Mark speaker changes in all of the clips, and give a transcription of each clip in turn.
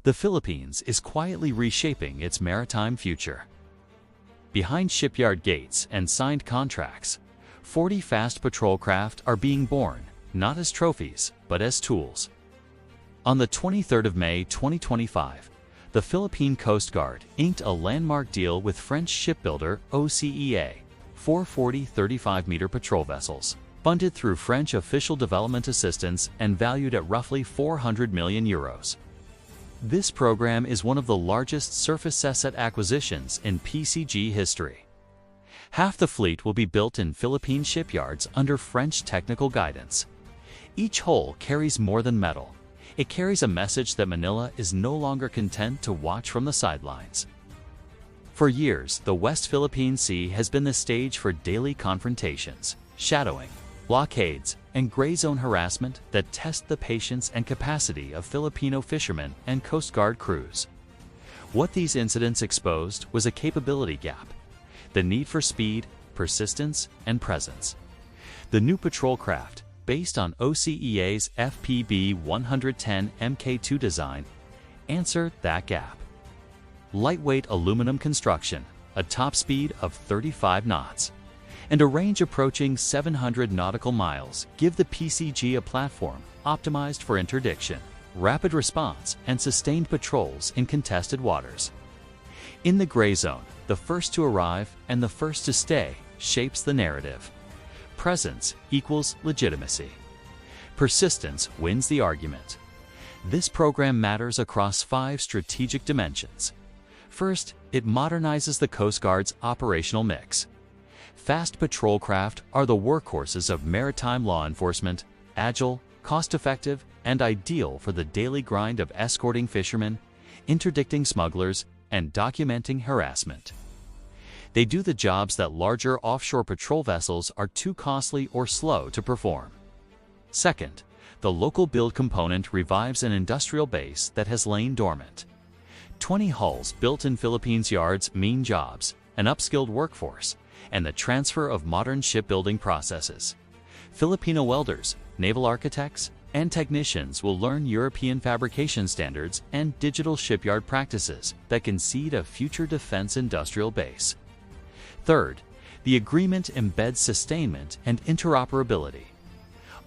Speaker 1: the Philippines is quietly reshaping its maritime future. Behind shipyard gates and signed contracts, 40 fast patrol craft are being born, not as trophies, but as tools. On the 23rd of May 2025, the Philippine Coast Guard inked a landmark deal with French shipbuilder OCEA, 440 35-meter patrol vessels, funded through French official development assistance and valued at roughly 400 million euros. This program is one of the largest surface asset acquisitions in PCG history. Half the fleet will be built in Philippine shipyards under French technical guidance. Each hull carries more than metal. It carries a message that Manila is no longer content to watch from the sidelines. For years, the West Philippine Sea has been the stage for daily confrontations, shadowing, blockades, and gray zone harassment that test the patience and capacity of Filipino fishermen and Coast Guard crews. What these incidents exposed was a capability gap, the need for speed, persistence, and presence. The new patrol craft, based on OCEA's FPB 110 Mk2 design, answered that gap. Lightweight aluminum construction, a top speed of 35 knots, and a range approaching 700 nautical miles give the PCG a platform optimized for interdiction, rapid response, and sustained patrols in contested waters. In the gray zone, the first to arrive and the first to stay shapes the narrative. Presence equals legitimacy. Persistence wins the argument. This program matters across 5 strategic dimensions. First, it modernizes the Coast Guard's operational mix. Fast patrol craft are the workhorses of maritime law enforcement, agile, cost-effective, and ideal for the daily grind of escorting fishermen, interdicting smugglers, and documenting harassment. They do the jobs that larger offshore patrol vessels are too costly or slow to perform. Second, the local build component revives an industrial base that has lain dormant. 20 hulls built in Philippines yards mean jobs, an upskilled workforce, and the transfer of modern shipbuilding processes. Filipino welders, naval architects, and technicians will learn European fabrication standards and digital shipyard practices that can seed a future defense industrial base. Third, the agreement embeds sustainment and interoperability.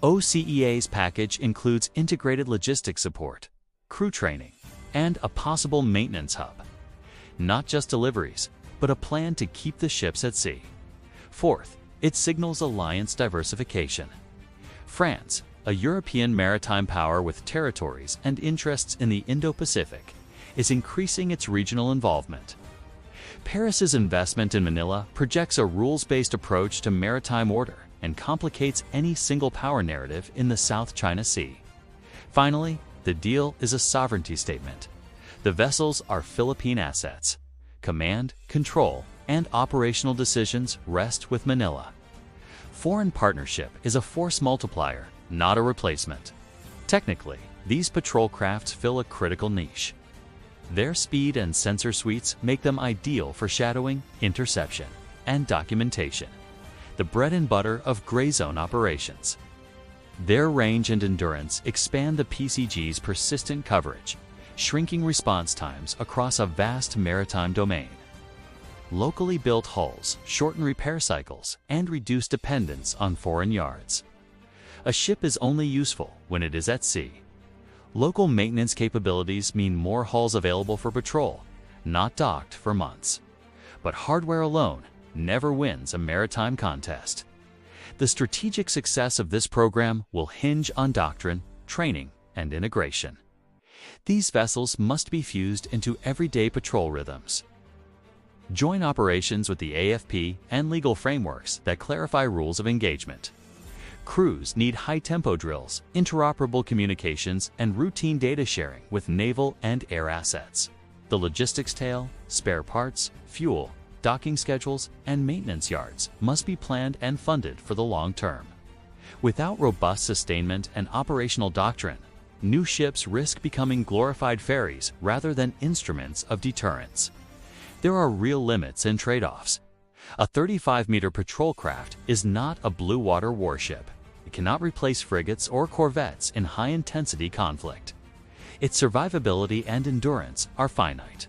Speaker 1: OCEA's package includes integrated logistics support, crew training, and a possible maintenance hub. Not just deliveries, but a plan to keep the ships at sea. Fourth, it signals alliance diversification. France, a European maritime power with territories and interests in the Indo-Pacific, is increasing its regional involvement. Paris's investment in Manila projects a rules-based approach to maritime order and complicates any single power narrative in the South China Sea. Finally, the deal is a sovereignty statement. The vessels are Philippine assets. Command, control, and operational decisions rest with Manila. Foreign partnership is a force multiplier, not a replacement. Technically, these patrol crafts fill a critical niche. Their speed and sensor suites make them ideal for shadowing, interception, and documentation, the bread and butter of gray zone operations. Their range and endurance expand the PCG's persistent coverage, shrinking response times across a vast maritime domain. Locally built hulls shorten repair cycles and reduce dependence on foreign yards. A ship is only useful when it is at sea. Local maintenance capabilities mean more hulls available for patrol, not docked for months. But hardware alone never wins a maritime contest. The strategic success of this program will hinge on doctrine, training, and integration. These vessels must be fused into everyday patrol rhythms. Join operations with the AFP and legal frameworks that clarify rules of engagement. Crews need high-tempo drills, interoperable communications, and routine data sharing with naval and air assets. The logistics tail, spare parts, fuel, docking schedules, and maintenance yards must be planned and funded for the long term. Without robust sustainment and operational doctrine, new ships risk becoming glorified ferries rather than instruments of deterrence. There are real limits and trade-offs. A 35-meter patrol craft is not a blue water warship. It cannot replace frigates or corvettes in high-intensity conflict. Its survivability and endurance are finite.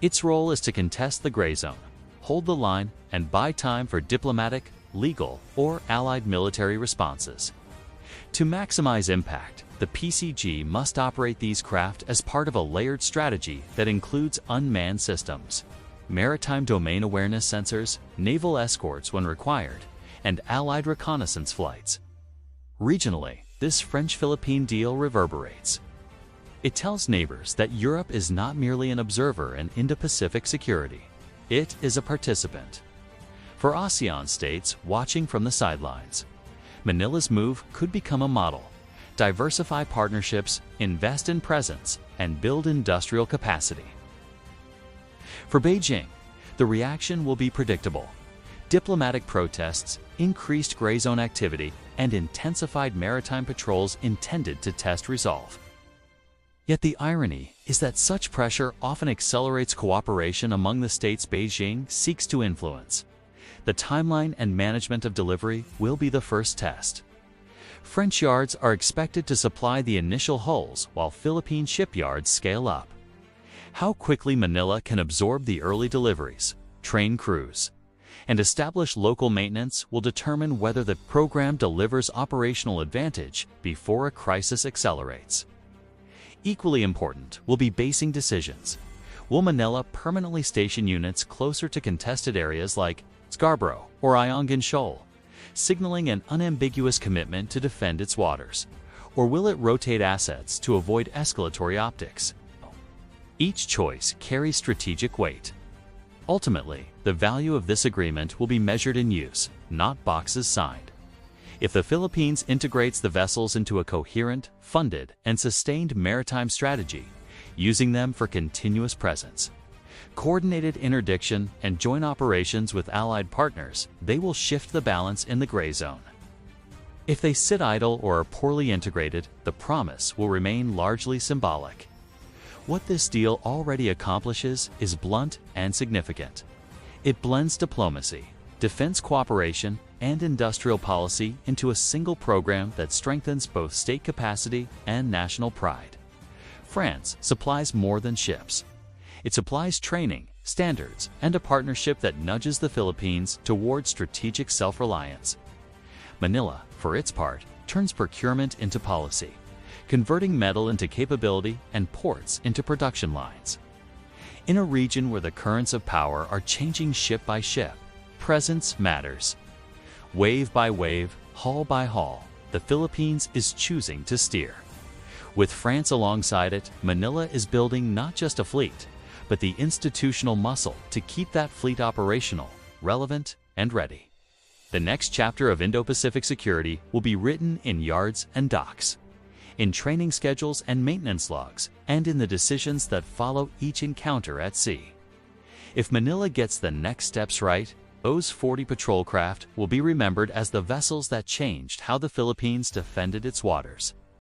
Speaker 1: Its role is to contest the gray zone, hold the line, and buy time for diplomatic, legal, or allied military responses. To maximize impact, the PCG must operate these craft as part of a layered strategy that includes unmanned systems, maritime domain awareness sensors, naval escorts when required, and allied reconnaissance flights. Regionally, this French-Philippine deal reverberates. It tells neighbors that Europe is not merely an observer in Indo-Pacific security. It is a participant. For ASEAN states watching from the sidelines, Manila's move could become a model. Diversify partnerships, invest in presence, and build industrial capacity. For Beijing, the reaction will be predictable. Diplomatic protests, increased gray zone activity, and intensified maritime patrols intended to test resolve. Yet the irony is that such pressure often accelerates cooperation among the states Beijing seeks to influence. The timeline and management of delivery will be the first test. French yards are expected to supply the initial hulls while Philippine shipyards scale up. How quickly Manila can absorb the early deliveries, train crews, and establish local maintenance will determine whether the program delivers operational advantage before a crisis accelerates. Equally important will be basing decisions. Will Manila permanently station units closer to contested areas like Scarborough or Iongan Shoal, signaling an unambiguous commitment to defend its waters? Or will it rotate assets to avoid escalatory optics? Each choice carries strategic weight. Ultimately, the value of this agreement will be measured in use, not boxes signed. If the Philippines integrates the vessels into a coherent, funded, and sustained maritime strategy, using them for continuous presence, coordinated interdiction, and joint operations with allied partners, they will shift the balance in the gray zone. If they sit idle or are poorly integrated, the promise will remain largely symbolic. What this deal already accomplishes is blunt and significant. It blends diplomacy, defense cooperation, and industrial policy into a single program that strengthens both state capacity and national pride. France supplies more than ships. It supplies training, standards, and a partnership that nudges the Philippines toward strategic self-reliance. Manila, for its part, turns procurement into policy, converting metal into capability and ports into production lines. In a region where the currents of power are changing ship by ship, presence matters. Wave by wave, hull by hull, the Philippines is choosing to steer. With France alongside it, Manila is building not just a fleet, but the institutional muscle to keep that fleet operational, relevant, and ready. The next chapter of Indo-Pacific security will be written in yards and docks, in training schedules and maintenance logs, and in the decisions that follow each encounter at sea. If Manila gets the next steps right, those 40 patrol craft will be remembered as the vessels that changed how the Philippines defended its waters.